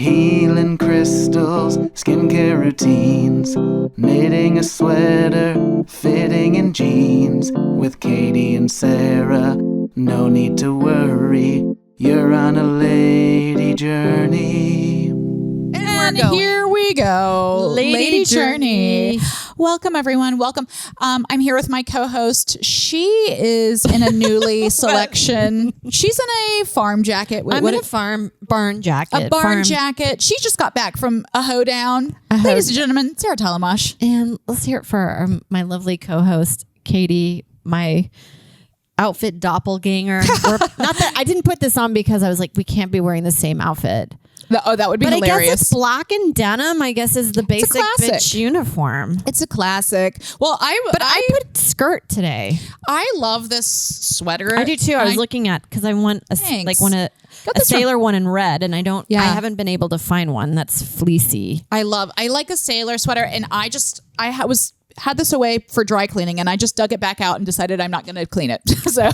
healing crystals, skincare routines, knitting a sweater, fitting in jeans. With Katie and Sarah, no need to worry, you're on a lady journey. And here we go. Lady Journey. Welcome, everyone. Welcome. I'm here with my co-host. She is in a newly selection. She's in a farm jacket. I'm in a barn jacket. A barn jacket. She just got back from a hoedown. Ladies and gentlemen, Sarah Talamash. And let's hear it for my lovely co-host, Katie, my outfit doppelganger. Not that I didn't put this on because I was like, we can't be wearing the same outfit. Oh, that would be hilarious. I guess it's black and denim, I guess, is the basic bitch uniform. It's a classic. Well, I put skirt today. I love this sweater. I do too. I was looking at, because I want a sailor one in red, and I haven't been able to find one that's fleecy. I like a sailor sweater, and I had this away for dry cleaning, and I just dug it back out and decided I'm not going to clean it. So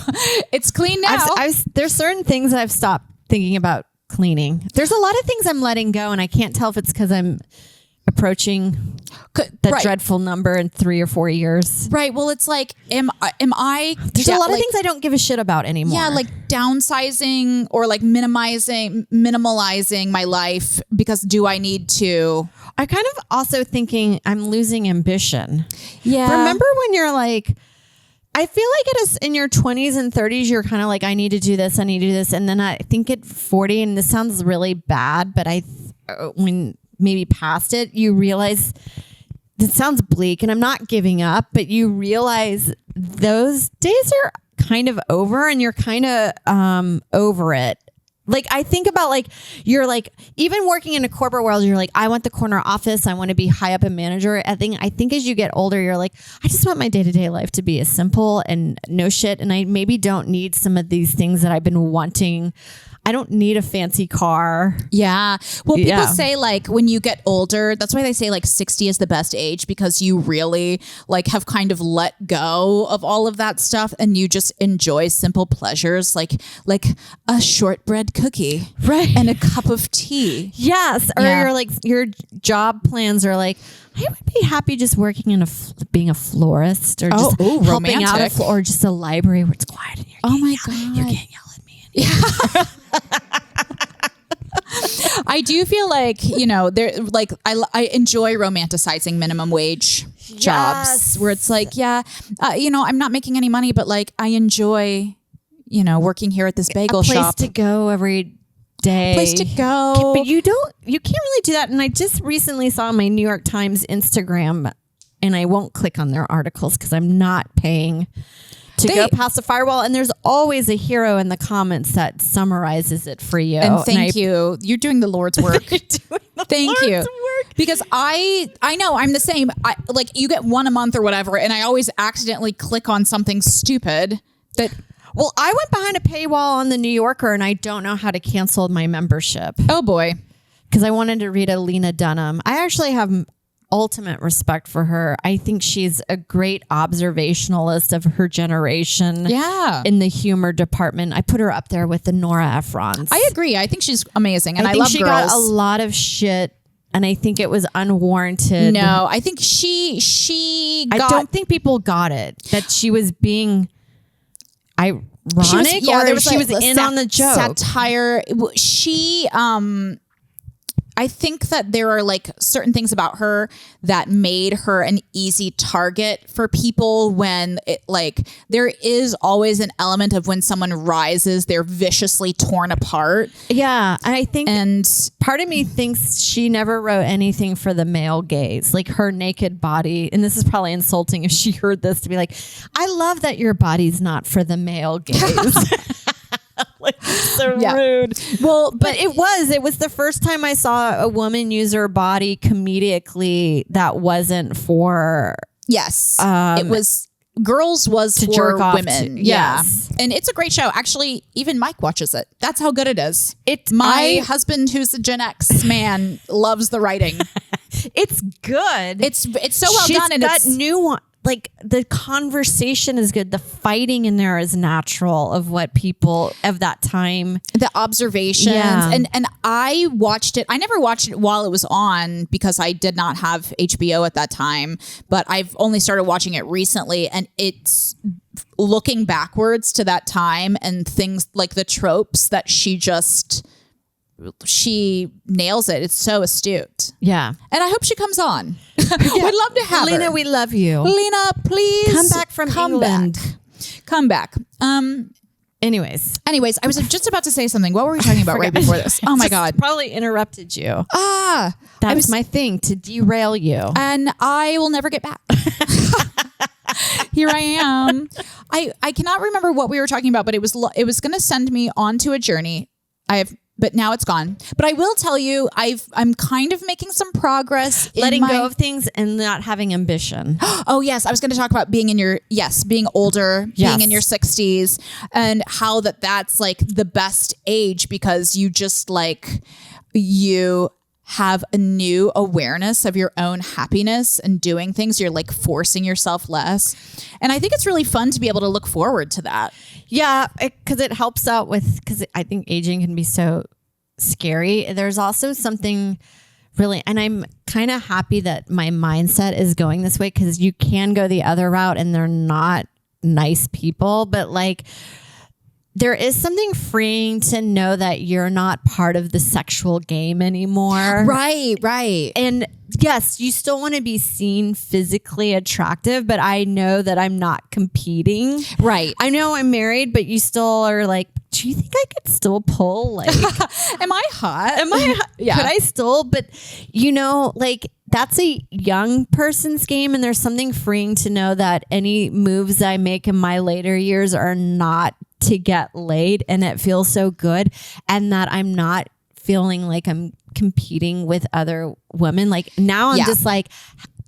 it's clean now. There's certain things that I've stopped thinking about cleaning. There's a lot of things I'm letting go, and I can't tell if it's because I'm approaching that dreadful number in 3 or 4 years. Right. Well, it's like, am I? There's a lot of things I don't give a shit about anymore. Yeah, like downsizing or like minimalizing my life because do I need to? I kind of also thinking I'm losing ambition. Yeah. Remember when you're like, I feel like it is in your 20s and 30s, you're kind of like, I need to do this, I need to do this. And then I think at 40, and this sounds really bad, but when maybe past it, you realize, it sounds bleak and I'm not giving up, but you realize those days are kind of over and you're kind of over it. Like, I think about like, you're like, even working in a corporate world, you're like, I want the corner office. I want to be high up in manager. I think as you get older, you're like, I just want my day-to-day life to be as simple and no shit. And I maybe don't need some of these things that I've been wanting. I don't need a fancy car. Yeah. Well, people say like when you get older, that's why they say like 60 is the best age, because you really like have kind of let go of all of that stuff and you just enjoy simple pleasures like a shortbread cookie, right, and a cup of tea. Yes. Or you're like, your job plans are like, I would be happy just working in being a florist or just helping out or just a library where it's quiet and you can't yell at me. Yeah. I do feel like, I enjoy romanticizing minimum wage jobs where it's like, I'm not making any money, but like I enjoy, working here at this bagel shop. Place to go every day. Place to go. But you can't really do that. And I just recently saw my New York Times Instagram, and I won't click on their articles because I'm not paying to go past the firewall, and there's always a hero in the comments that summarizes it for you. And thank you. You're doing the Lord's work. Thank you. Because I know I'm the same. You get one a month or whatever, and I always accidentally click on something stupid that. Well, I went behind a paywall on the New Yorker, and I don't know how to cancel my membership. Oh boy, because I wanted to read a Lena Dunham. I actually have ultimate respect for her. I think she's a great observationalist of her generation. Yeah. In the humor department. I put her up there with the Nora Ephrons. I agree. I think she's amazing. And I think love she girls. got a lot of shit, and I think it was unwarranted. No, I think she got... I don't think people got it. That she was being ironic she was in on the joke. Satire. I think that there are like certain things about her that made her an easy target for people when there is always an element of when someone rises, they're viciously torn apart. Yeah. I think, and part of me thinks she never wrote anything for the male gaze, like her naked body. And this is probably insulting if she heard this, to be like, I love that your body's not for the male gaze. So rude. Well, but it was the first time I saw a woman use her body comedically that wasn't for it was Girls was to for jerk off women. to. Yes. And it's a great show. Actually, even Mike watches it. That's how good it is. My husband, who's a Gen X man, loves the writing. It's good. It's so well done. And got like the conversation is good. The fighting in there is natural of what people of that time. The observations. Yeah. And I watched it. I never watched it while it was on because I did not have HBO at that time, but I've only started watching it recently, and it's looking backwards to that time and things like the tropes that she nails it. It's so astute. Yeah. And I hope she comes on. We'd love to have Lena, her. we love you. Lena, please Come back from England. Come back. Anyways, I was just about to say something. What were we talking about right before this? Oh my God. Probably interrupted you. That was my thing, to derail you. And I will never get back. Here I am. I cannot remember what we were talking about, but it was going to send me onto a journey. But now it's gone. But I will tell you, I'm kind of making some progress. Letting go of things and not having ambition. Oh yes, I was going to talk about being being older, being in your 60s, and how that's like the best age because you just like you have a new awareness of your own happiness and doing things. You're like forcing yourself less. And I think it's really fun to be able to look forward to that. Yeah, because it helps out because I think aging can be so scary. There's also something really, and I'm kind of happy that my mindset is going this way because you can go the other route and they're not nice people, but like there is something freeing to know that you're not part of the sexual game anymore. Right. And yes, you still want to be seen physically attractive, but I know that I'm not competing. Right. I know I'm married, but you still are like, do you think I could still pull? Like, am I hot? Yeah. Could I still? But you know, like that's a young person's game. And there's something freeing to know that any moves I make in my later years are not to get laid, and it feels so good, and that I'm not feeling like I'm competing with other women. Like now I'm just like,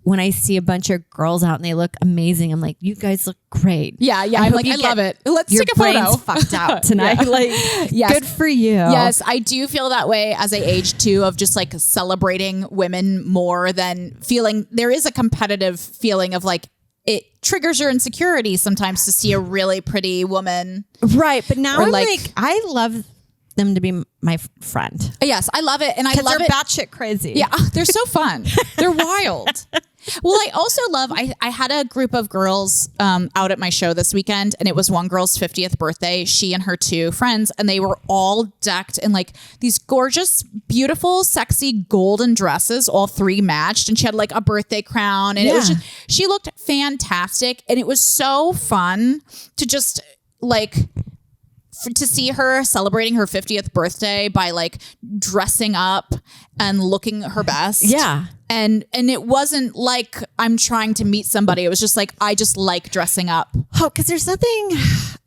when I see a bunch of girls out and they look amazing, I'm like, you guys look great. Yeah. I'm like, I love it. Let's take a photo. Your brain's fucked out tonight. Like, good for you. Yes, I do feel that way as I age too, of just like celebrating women more than feeling there is a competitive feeling of like, it triggers your insecurity sometimes to see a really pretty woman. Right. But now I'm like, I love them to be my friend. Yes, I love it. And I love they're it. batshit crazy. Yeah, they're so fun. They're wild. Well, I also love, I had a group of girls out at my show this weekend, and it was one girl's 50th birthday, she and her two friends, and they were all decked in like these gorgeous, beautiful, sexy golden dresses, all three matched, and she had like a birthday crown, and it was just, she looked fantastic, and it was so fun to just like to see her celebrating her 50th birthday by like dressing up and looking her best. Yeah. And it wasn't like I'm trying to meet somebody. It was just like, I just like dressing up. Oh, because there's nothing,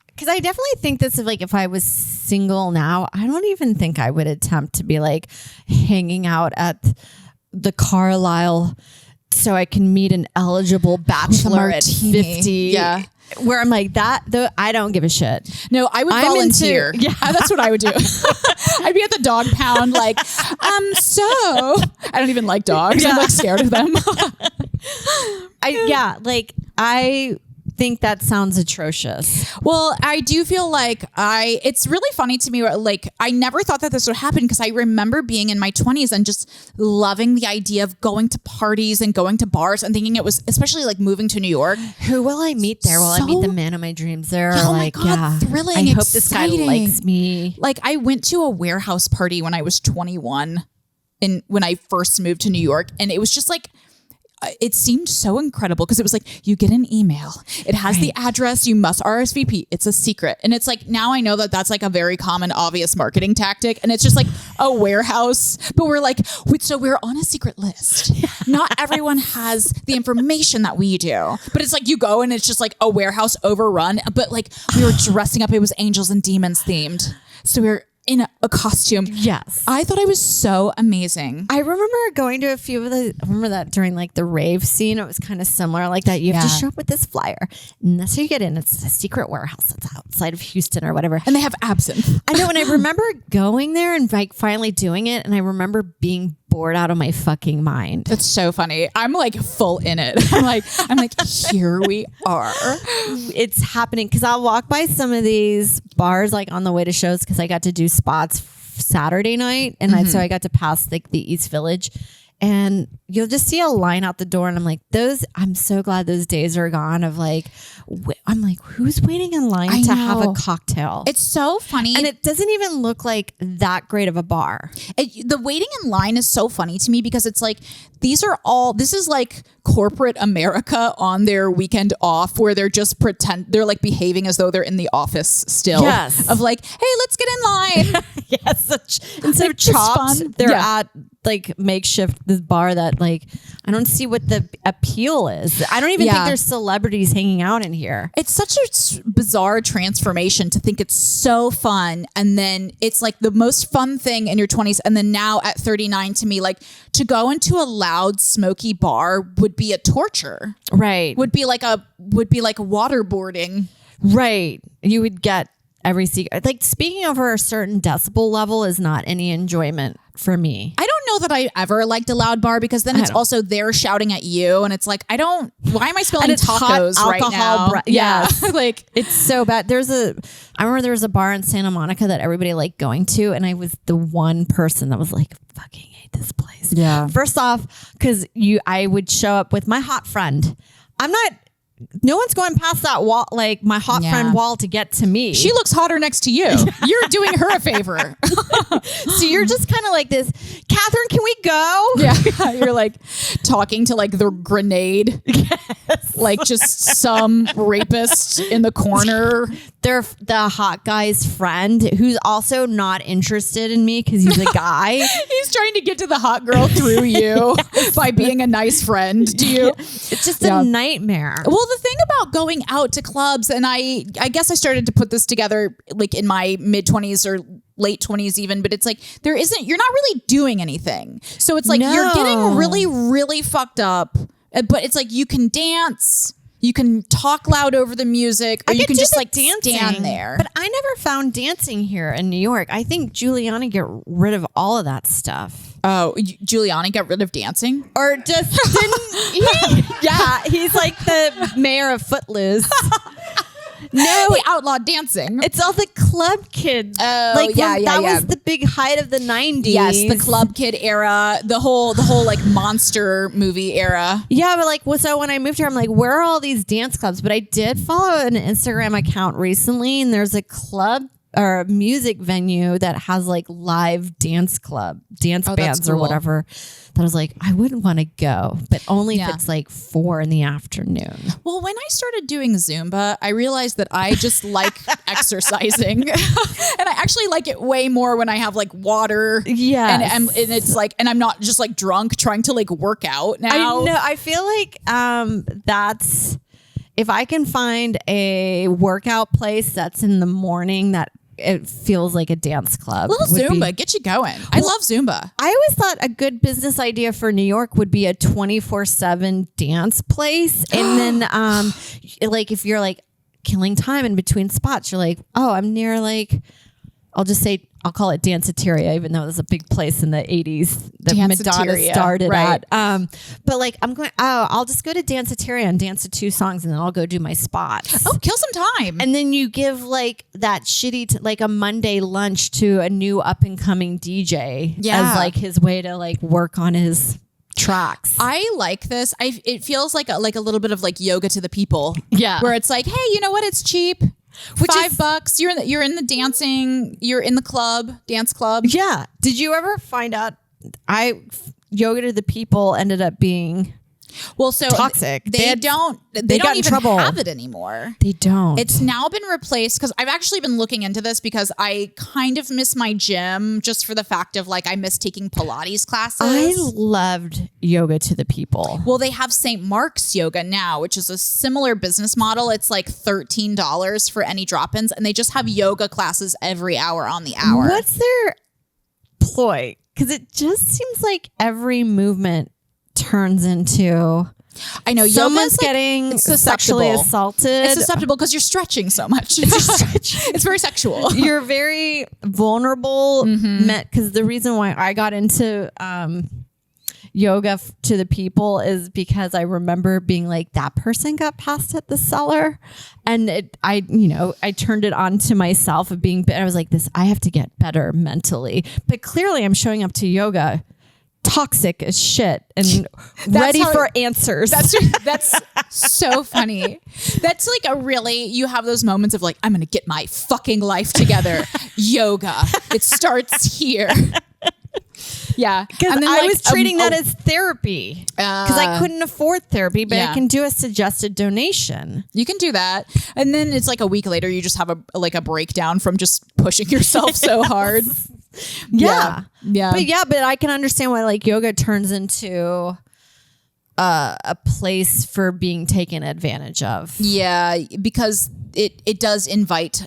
because I definitely think this is like, if I was single now, I don't even think I would attempt to be like hanging out at the Carlisle so I can meet an eligible bachelor at 50. Yeah. Where I'm like that, though, I don't give a shit. No, I would volunteer. That's what I would do. I'd be at the dog pound, like, so I don't even like dogs. I'm like scared of them. I think that sounds atrocious. Well, I do feel like it's really funny to me. Like, I never thought that this would happen because I remember being in my 20s and just loving the idea of going to parties and going to bars and thinking it was, especially like moving to New York. Who will I meet there? Will I meet the man of my dreams there? Oh my God, thrilling. I hope this guy likes me. Like, I went to a warehouse party when I was 21 when I first moved to New York, and it was just like, it seemed so incredible because it was like, you get an email, it has the address, you must RSVP, it's a secret. And it's like, now I know that that's like a very common, obvious marketing tactic, and it's just like a warehouse, but we're like, so we're on a secret list. Not everyone has the information that we do, but it's like you go and it's just like a warehouse overrun, but like we were dressing up, it was angels and demons themed, so we were in a costume. Yes. I thought I was so amazing. I remember going to a few of I remember that during like the rave scene, it was kind of similar like that. You have to show up with this flyer, and that's how you get in. It's a secret warehouse that's outside of Houston or whatever. And they have absinthe. I know. And I remember going there and like finally doing it. And I remember being bored out of my fucking mind. That's so funny. I'm like full in it. I'm like, here we are. It's happening because I'll walk by some of these bars like on the way to shows because I got to do spots Saturday night, and so I got to pass like the East Village. And you'll just see a line out the door, and I'm like, I'm so glad those days are gone of like, I'm like, who's waiting in line to have a cocktail? It's so funny. And it doesn't even look like that great of a bar. The waiting in line is so funny to me because it's like, this is like corporate America on their weekend off where they're just they're like behaving as though they're in the office still. Yes. Of like, hey, let's get in line. Yes. Instead of Chopped, they're at like makeshift this bar that like, I don't see what the appeal is. I don't even think there's celebrities hanging out in here. It's such a bizarre transformation to think it's so fun. And then it's like the most fun thing in your 20s. And then now at 39 to me, like to go into a loud, smoky bar would be a torture. Right. Would be like waterboarding. Right. You would get every secret. Like speaking over a certain decibel level is not any enjoyment for me. I don't know that I ever liked a loud bar because then it's also they're shouting at you and it's like, why am I spilling tacos right now? Yeah. Like it's so bad. I remember there was a bar in Santa Monica that everybody liked going to, and I was the one person that was like, fucking hate this place. Yeah. First off, because I would show up with my hot friend. No one's going past that wall, like my hot friend wall, to get to me. She looks hotter next to you. You're doing her a favor. So you're just kind of like this, Catherine, can we go? Yeah. You're like talking to like the grenade. Yes. Like just some rapist in the corner. They're the hot guy's friend who's also not interested in me because he's a guy. He's trying to get to the hot girl through you by being a nice friend to you. It's just a nightmare. Well, the thing about going out to clubs, and I guess I started to put this together like in my mid 20s or late 20s even, but it's like you're not really doing anything. So it's like you're getting really, really fucked up, but it's like you can dance. You can talk loud over the music, or you can just like stand there. But I never found dancing here in New York. I think Giuliani get rid of all of that stuff. Oh, Giuliani got rid of dancing? Or just didn't he? Yeah, he's like the mayor of Footloose. No, he outlawed dancing. It's all the club kids. Oh, like that was the big height of the 90s. Yes, the club kid era, the whole like monster movie era. Yeah, but like, so when I moved here, I'm like, where are all these dance clubs? But I did follow an Instagram account recently, and there's a club or a music venue that has like live dance bands or whatever. That I was like, I wouldn't want to go, but only if it's like 4 p.m. Well, when I started doing Zumba, I realized that I just like exercising, and I actually like it way more when I have like water. Yeah, and it's like, and I'm not just like drunk trying to like work out now. I know. I feel like that's if I can find a workout place that's in the morning that it feels like a dance club. Little Zumba, get you going. I love Zumba. I always thought a good business idea for New York would be a 24/7 dance place. And then like if you're like killing time in between spots, you're like, oh, I'm near like, I'll call it Danceteria, even though it was a big place in the 80s that Madonna started at. But like, I'll just go to Danceteria and dance to 2 songs, and then I'll go do my spots. Oh, kill some time. And then you give like that shitty, like a Monday lunch to a new up and coming DJ as like his way to like work on his tracks. I like this. It feels like a little bit of like yoga to the people. Yeah. Where it's like, hey, you know what? It's cheap. $5. You're in the dancing. You're in the club, dance club. Yeah. Did you ever find out? Yoga to the people ended up being so toxic. They don't even have it anymore. They don't. It's now been replaced because I've actually been looking into this because I kind of miss my gym just for the fact of like I miss taking Pilates classes. I loved yoga to the people. Well, they have St. Mark's yoga now, which is a similar business model. It's like $13 for any drop-ins, and they just have yoga classes every hour on the hour. What's their ploy? Because it just seems like every movement turns into someone's getting sexually assaulted. It's susceptible because you're stretching so much. It's very sexual. You're very vulnerable. Because the reason why I got into yoga to the people is because I remember being like, that person got passed at the cellar. And I turned it on to myself of being, I was like, I have to get better mentally. But clearly I'm showing up to yoga toxic as shit and ready for answers. That's so funny. That's like you have those moments of like, I'm going to get my fucking life together. Yoga. It starts here. Yeah. Because I was treating that as therapy because I couldn't afford therapy, but I can do a suggested donation. You can do that. And then it's like a week later, you just have a breakdown from just pushing yourself so hard. Yeah. But I can understand why like yoga turns into a place for being taken advantage of. Yeah, because it does invite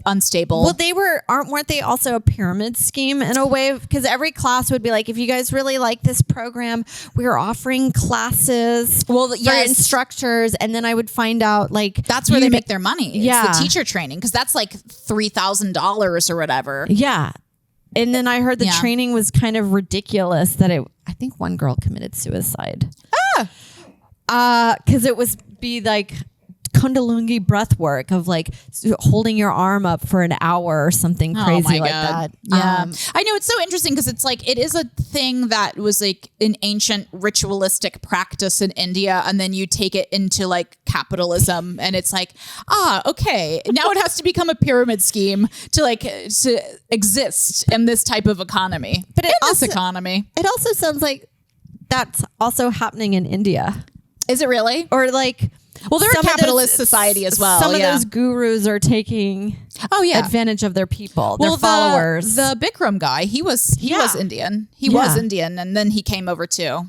unstable. Well, weren't they also a pyramid scheme in a way? Because every class would be like, if you guys really like this program, we are offering classes for instructors. And then I would find out like that's where they make their money. Yeah. It's the teacher training because that's like $3,000 or whatever. Yeah. And then I heard the training was kind of ridiculous that I think one girl committed suicide. Because it was like Kundalini breath work of like holding your arm up for an hour or something crazy like that. Yeah. I know, it's so interesting because it's like, it is a thing that was like an ancient ritualistic practice in India. And then you take it into like capitalism and it's like, okay, now it has to become a pyramid scheme to exist in this type of economy. But this economy. It also sounds like that's also happening in India. Is it really? Or like, well, they're a capitalist society as well. Some of those gurus are taking advantage of their people, their followers. The Bikram guy, he was Indian. He was Indian, and then he came over to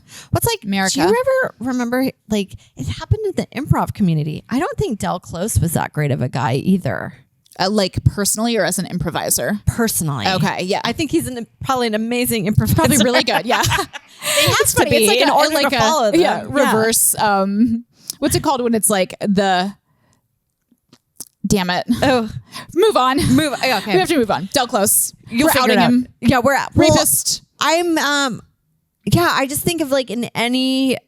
America. Do you ever remember, like, it happened in the improv community? I don't think Del Close was that great of a guy either. Like personally or as an improviser? Personally. Okay, yeah. I think he's probably an amazing improviser. Probably really good, yeah. It has to be. It's like in order to follow them. Yeah, reverse... what's it called when it's like damn it. Oh, move on. Okay. We have to move on. Del Close. You're outing him. Yeah, we're at rapist. I'm I just think of like in any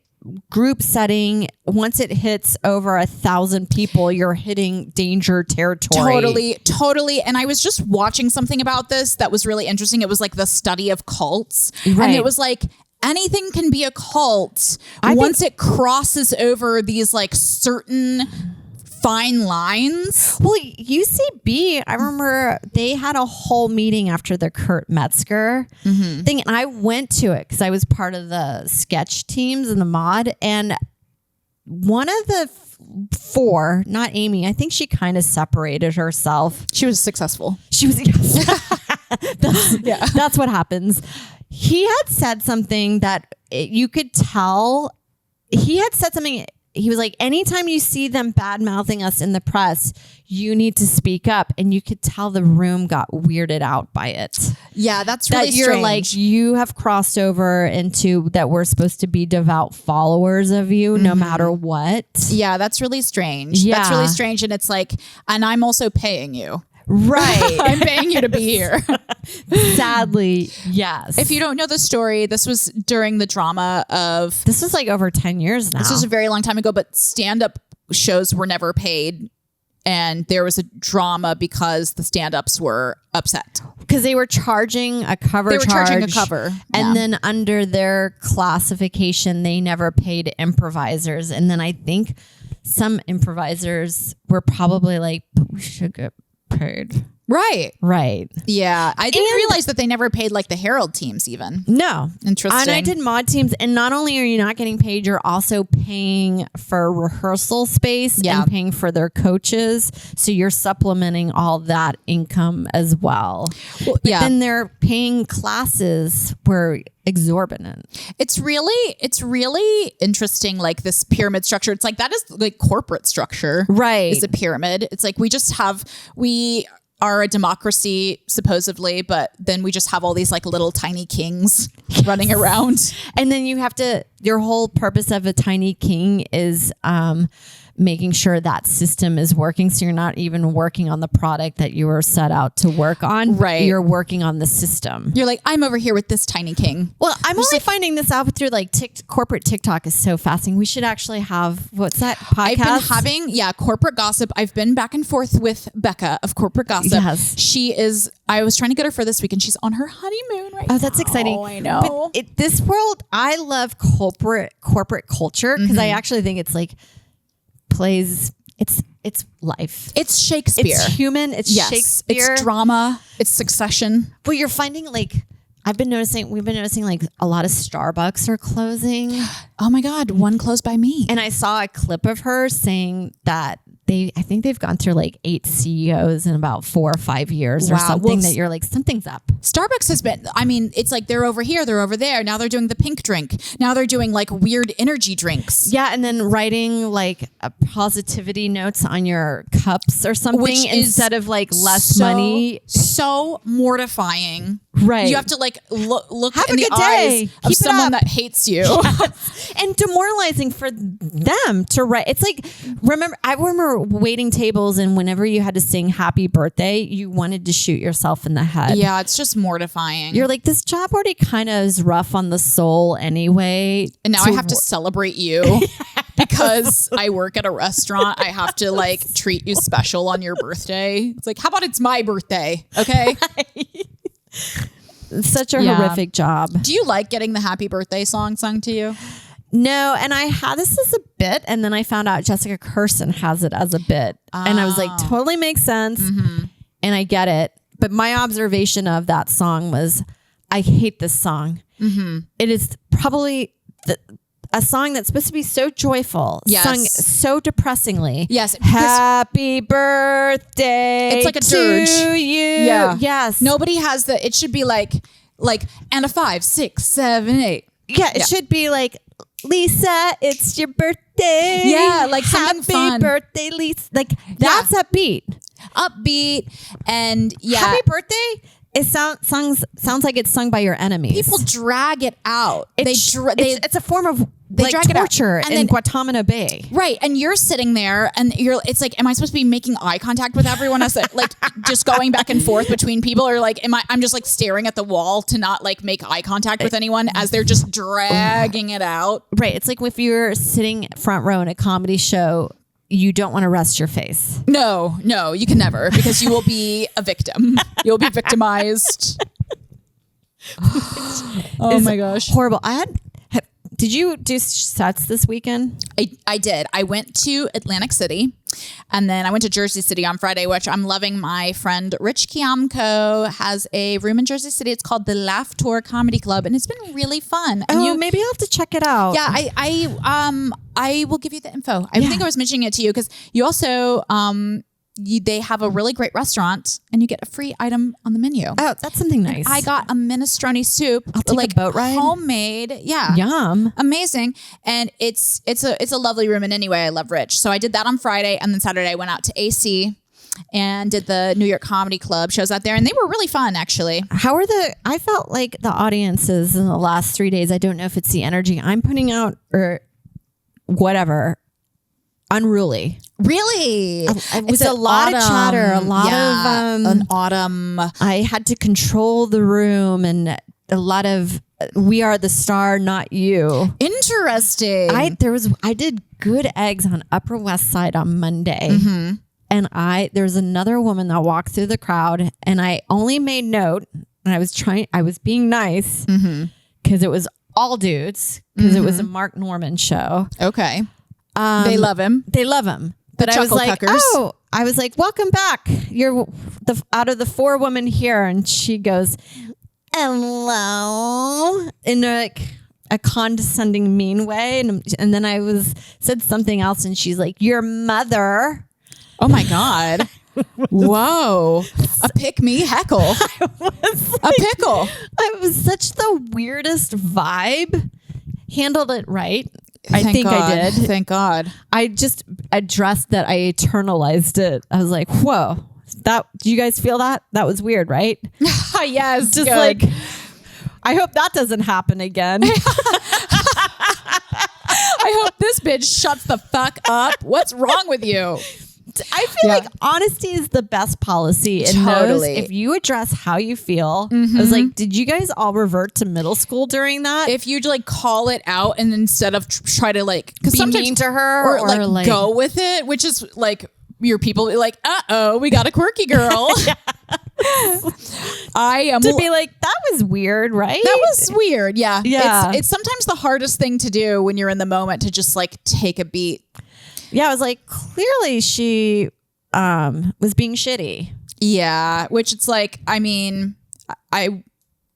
group setting, once it hits over 1,000 people, you're hitting danger territory. Totally. And I was just watching something about this that was really interesting. It was like the study of cults. Right. And it was like, anything can be a cult once it crosses over these like certain fine lines. Well, UCB, I remember they had a whole meeting after the Kurt Metzger thing. And I went to it because I was part of the sketch teams in the mod. And one of the four, not Amy, I think she kind of separated herself. She was successful. She was. That's what happens. He had said something that you could tell. He had said something. He was like, anytime you see them bad mouthing us in the press, you need to speak up. And you could tell the room got weirded out by it. Yeah, that's really that you're strange. Like, you have crossed over into that we're supposed to be devout followers of you no matter what. Yeah, that's really strange. Yeah. That's really strange. And it's like, and I'm also paying you. Right. I'm paying you to be here. Sadly, yes. If you don't know the story, this was during the drama of... This was like over 10 years now. This was a very long time ago, but stand-up shows were never paid. And there was a drama because the stand-ups were upset. Because they were charging a cover charge. They were charging a cover. And then under their classification, they never paid improvisers. And then I think some improvisers were probably like, but we should get paid. Right. Yeah. I didn't realize that they never paid like the Herald teams even. No. Interesting. And I did mod teams. And not only are you not getting paid, you're also paying for rehearsal space and paying for their coaches. So you're supplementing all that income as well. But then their paying classes were exorbitant. It's really interesting, like this pyramid structure. It's like that is like corporate structure. Right. Is a pyramid. It's like we are a democracy supposedly, but then we just have all these like little tiny kings running around. And then you have to, your whole purpose of a tiny king is making sure that system is working. So you're not even working on the product that you were set out to work on. Right. You're working on the system. You're like, I'm over here with this tiny king. Well, I'm only finding this out through like corporate TikTok is so fascinating. We should actually have, what's that podcast? I've been having, corporate gossip. I've been back and forth with Becca of corporate gossip. Yes. I was trying to get her for this week and she's on her honeymoon right now. Oh, that's exciting. Oh, I know. But this world, I love corporate culture because I actually think it's like it's life. It's Shakespeare. It's human. It's Shakespeare. It's drama. It's Succession. But you're finding like, we've been noticing like a lot of Starbucks are closing. Oh my God. One closed by me. And I saw a clip of her saying that I think they've gone through like 8 CEOs in about 4 or 5 years or something that you're like, something's up. Starbucks has been, it's like they're over here, they're over there. Now they're doing the pink drink. Now they're doing like weird energy drinks. Yeah. And then writing like positivity notes on your cups or something instead of like less money. So mortifying. Right. You have to like look have in the eyes of someone that hates you. Yes. And demoralizing for them to write. It's like, I remember waiting tables and whenever you had to sing happy birthday, you wanted to shoot yourself in the head. Yeah, it's just mortifying. You're like, this job already kind of is rough on the soul anyway. And now I have to celebrate you because I work at a restaurant. I have to like treat you special on your birthday. It's like, how about it's my birthday? Okay. Such a horrific job. Do you like getting the happy birthday song sung to you? No, and I had this as a bit, and then I found out Jessica Kirsten has it as a bit, and I was like, totally makes sense, and I get it. But my observation of that song was, I hate this song. It is probably a song that's supposed to be so joyful, sung so depressingly. Yes, happy birthday. It's like a dirge to you. Yeah. Yes. Nobody has the. It should be like and a 5, 6, 7, 8. Yeah, it should be like, Lisa, it's your birthday. Yeah, like something happy fun. Birthday, Lisa. Like that's upbeat. And happy birthday. It sounds like it's sung by your enemies. People drag it out. It's a form of they drag torture it out. in Guantanamo Bay. Right. And you're sitting there and it's like, am I supposed to be making eye contact with everyone else? Like just going back and forth between people, or like, I'm just like staring at the wall to not like make eye contact with anyone as they're just dragging it out. Right. It's like if you're sitting front row in a comedy show, you don't want to rest your face. No, you can never, because you will be a victim. You'll be victimized. Oh my gosh. Horrible. Did you do sets this weekend? I did. I went to Atlantic City and then I went to Jersey City on Friday, which I'm loving. My friend Rich Kiamko has a room in Jersey City. It's called the Laugh Tour Comedy Club and it's been really fun. And maybe I'll have to check it out. Yeah, I will give you the info. I think I was mentioning it to you because you also they have a really great restaurant and you get a free item on the menu. Oh, that's something nice. I got a minestrone soup. I'll take a boat ride. Homemade. Yeah. Yum. Amazing. And it's a lovely room. And anyway, I love Rich. So I did that on Friday. And then Saturday I went out to AC and did the New York Comedy Club shows out there. And they were really fun, actually. I felt like the audiences in the last 3 days, I don't know if it's the energy I'm putting out or whatever, unruly. Really? It was a lot of chatter, a lot of an autumn. I had to control the room and a lot of we are the star, not you. Interesting. I did good eggs on Upper West Side on Monday. And there's another woman that walked through the crowd and I only made note and I was being nice because it was all dudes because it was a Mark Norman show. Okay. They love him. But I was like, welcome back. You're out of the 4 women here. And she goes, hello, in a condescending, mean way. And then I said something else and she's like, your mother. Oh my God. Whoa. A pick-me heckle. A pickle. It was such the weirdest vibe. Handled it right. I Thank God. I did. Thank God. I just addressed that. I internalized it. I was like, whoa. Do you guys feel that? That was weird, right? Yes. Just good. like, I hope that doesn't happen again. I hope this bitch shuts the fuck up. What's wrong with you? I feel like honesty is the best policy. And Totally. if you address how you feel, I was like, did you guys all revert to middle school during that? If you like call it out and instead of try to like be mean to her or like go with it, which is like your people be like, we got a quirky girl. I am to be like, that was weird, right? That was weird. Yeah. Yeah. It's sometimes the hardest thing to do when you're in the moment to just like take a beat. Yeah, I was like, clearly she was being shitty. Yeah, which it's like, I mean,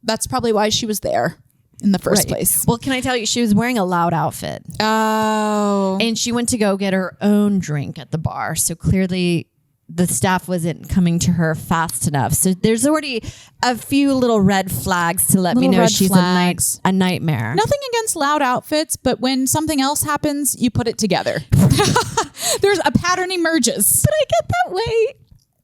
that's probably why she was there in the first place. Well, can I tell you, she was wearing a loud outfit. Oh. And she went to go get her own drink at the bar. So clearly the staff wasn't coming to her fast enough. So there's already a few little red flags to let me know she's a nightmare. Nothing against loud outfits, but when something else happens, you put it together. There's a pattern emerges. But I get that way.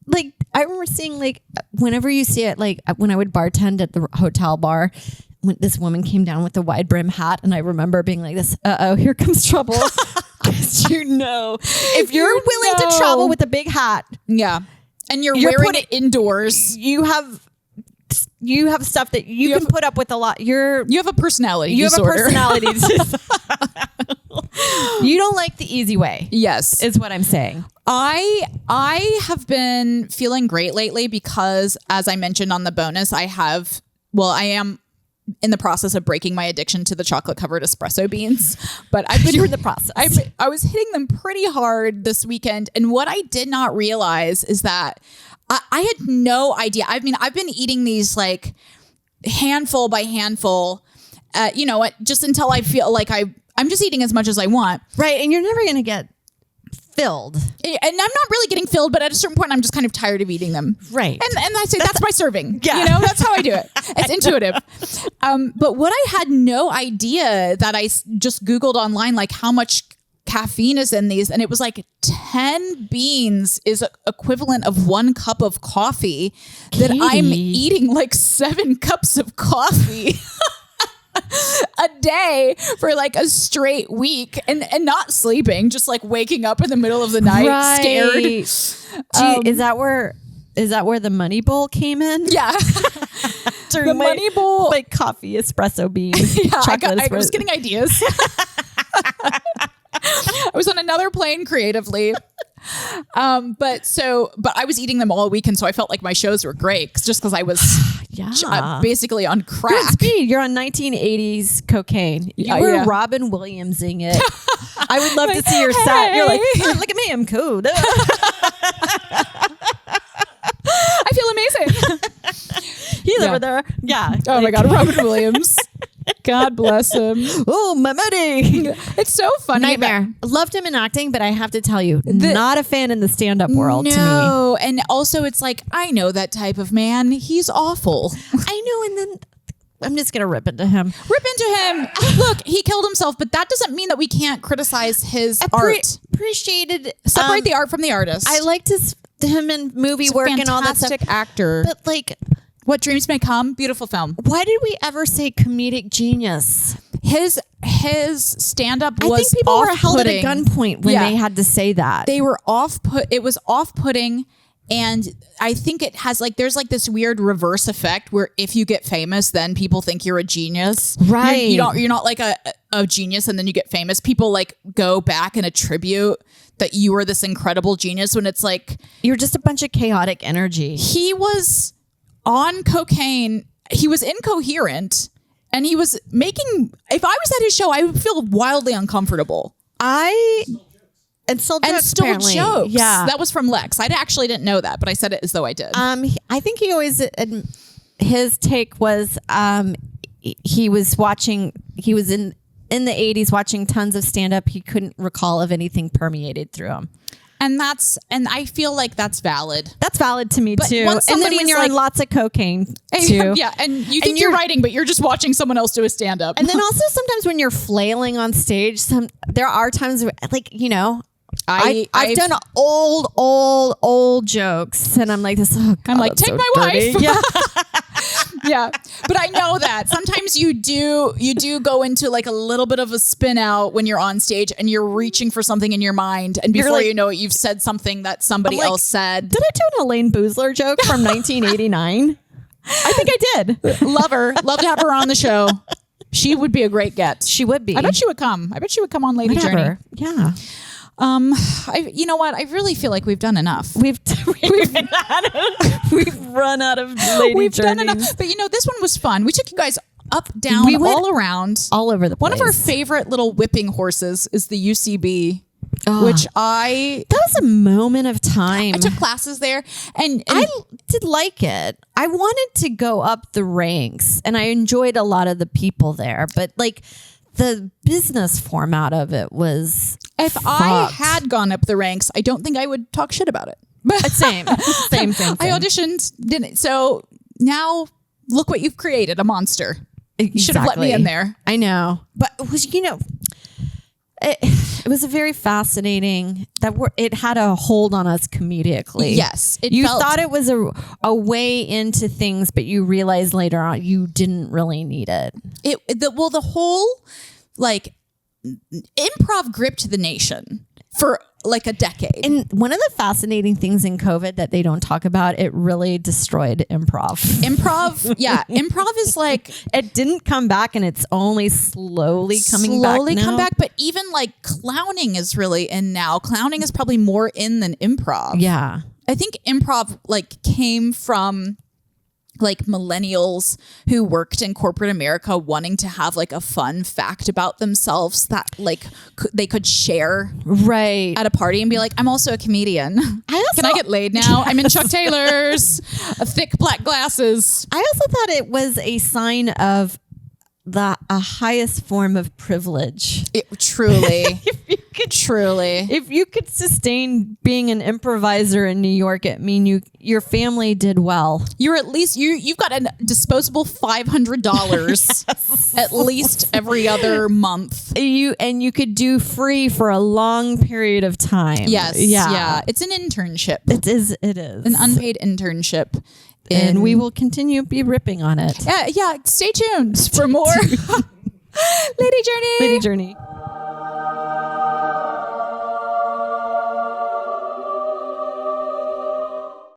Like, I remember seeing, like, whenever you see it, like, when I would bartend at the hotel bar, when this woman came down with a wide brim hat, and I remember being like this, here comes trouble. Because if you're willing to travel with a big hat, and you're wearing it indoors, you have stuff that you can put up with a lot. You have a personality. You disorder. have a personality. You don't like the easy way. Yes, is what I'm saying. I have been feeling great lately because, as I mentioned on the bonus, I am in the process of breaking my addiction to the chocolate covered espresso beans, but you're in the process. I was hitting them pretty hard this weekend. And what I did not realize is that I had no idea. I mean, I've been eating these like handful by handful, just until I feel like I'm just eating as much as I want. Right. And you're never going to get filled. And I'm not really getting filled, but at a certain point, I'm just kind of tired of eating them. Right. And that's my serving. Yeah. That's how I do it. It's intuitive. But what I had no idea that I just Googled online, like how much caffeine is in these. And it was like 10 beans is equivalent of 1 cup of coffee. Katie. That I'm eating like 7 cups of coffee. A day for like a straight week and not sleeping, just like waking up in the middle of the night scared. Is that where the money bowl came in? Yeah. The money bowl, like coffee, espresso beans. I was getting ideas. I was on another plane creatively. But I was eating them all week, and so I felt like my shows were great just because I was basically on crack. You're on 1980s cocaine. You were Robin Williamsing it. I would love to see your set. You're like, look at me, I'm cool. I feel amazing. He's over there. Yeah. Oh my God, Robin Williams. God bless him. Oh, my money. It's so funny. Nightmare. Loved him in acting, but I have to tell you, not a fan in the stand-up world to me. No, and also it's like, I know that type of man. He's awful. I know, and then I'm just going to rip into him. Look, he killed himself, but that doesn't mean that we can't criticize his art. Appreciated. Separate the art from the artist. I liked him in movie work and all that stuff. Fantastic actor. But like... What Dreams May Come, beautiful film. Why did we ever say comedic genius? His stand-up was I think people were held at a gunpoint when they had to say that. They were it was off-putting, and I think it has there's this weird reverse effect where if you get famous, then people think you're a genius. Right. You're not like a genius and then you get famous. People like go back and attribute that you were this incredible genius when it's like you're just a bunch of chaotic energy. He was on cocaine. He was incoherent, and he was making. If I was at his show, I would feel wildly uncomfortable. And still jokes. Yeah, that was from Lex. I actually didn't know that, but I said it as though I did. I think he always his take was he was watching. He was in the 80s watching tons of stand up. He couldn't recall of anything permeated through him. And I feel like that's valid. That's valid to me too. And then when you're on lots of cocaine too. Yeah. And you think you're writing, but you're just watching someone else do a stand up. And then also sometimes when you're flailing on stage, there are times where, I've done old jokes and I'm like this. Oh God, I'm like, take so my dirty. wife. Yeah. Yeah. But I know that sometimes you do go into like a little bit of a spin out when you're on stage and you're reaching for something in your mind. And before you know it, you've said something that somebody else said. Did I do an Elaine Boozler joke from 1989? I think I did. Love her. Love to have her on the show. She would be a great get. She would be. I bet she would come. I bet she would come on Lady Journey. Yeah. You know what? I really feel like we've done enough. We've run out of Lady Journeys. Done enough. But this one was fun. We took you guys up, down, all around. All over the place. One of our favorite little whipping horses is the UCB. Which that was a moment of time. I took classes there and I did like it. I wanted to go up the ranks and I enjoyed a lot of the people there, but like the business format of it was if fucked. I had gone up the ranks, I don't think I would talk shit about it. Same. I auditioned, didn't. So now look what you've created, a monster. You should have let me in there. I know. But it was, it was a very fascinating it had a hold on us comedically. Yes. You thought it was a way into things, but you realized later on you didn't really need it. The whole like improv gripped the nation for like a decade. And one of the fascinating things in COVID that they don't talk about, it really destroyed improv. Improv is like it didn't come back, and it's only slowly coming back. But even like clowning is really in now. Clowning is probably more in than improv. Yeah, I think improv like came from like millennials who worked in corporate America wanting to have like a fun fact about themselves that like they could share right at a party and be like, I'm also a comedian. Can I get laid now? Yes. I'm in Chuck Taylor's thick black glasses. I also thought it was a sign of a highest form of privilege. Truly. Truly. If you could sustain being an improviser in New York, it mean your family did well. You're at least you've got a disposable $500 yes. At least every other month. You could do free for a long period of time. Yes. Yeah. It's an internship. It is. An unpaid internship. And we will continue be ripping on it. Yeah. Stay tuned for more Lady Journey. Lady Journey.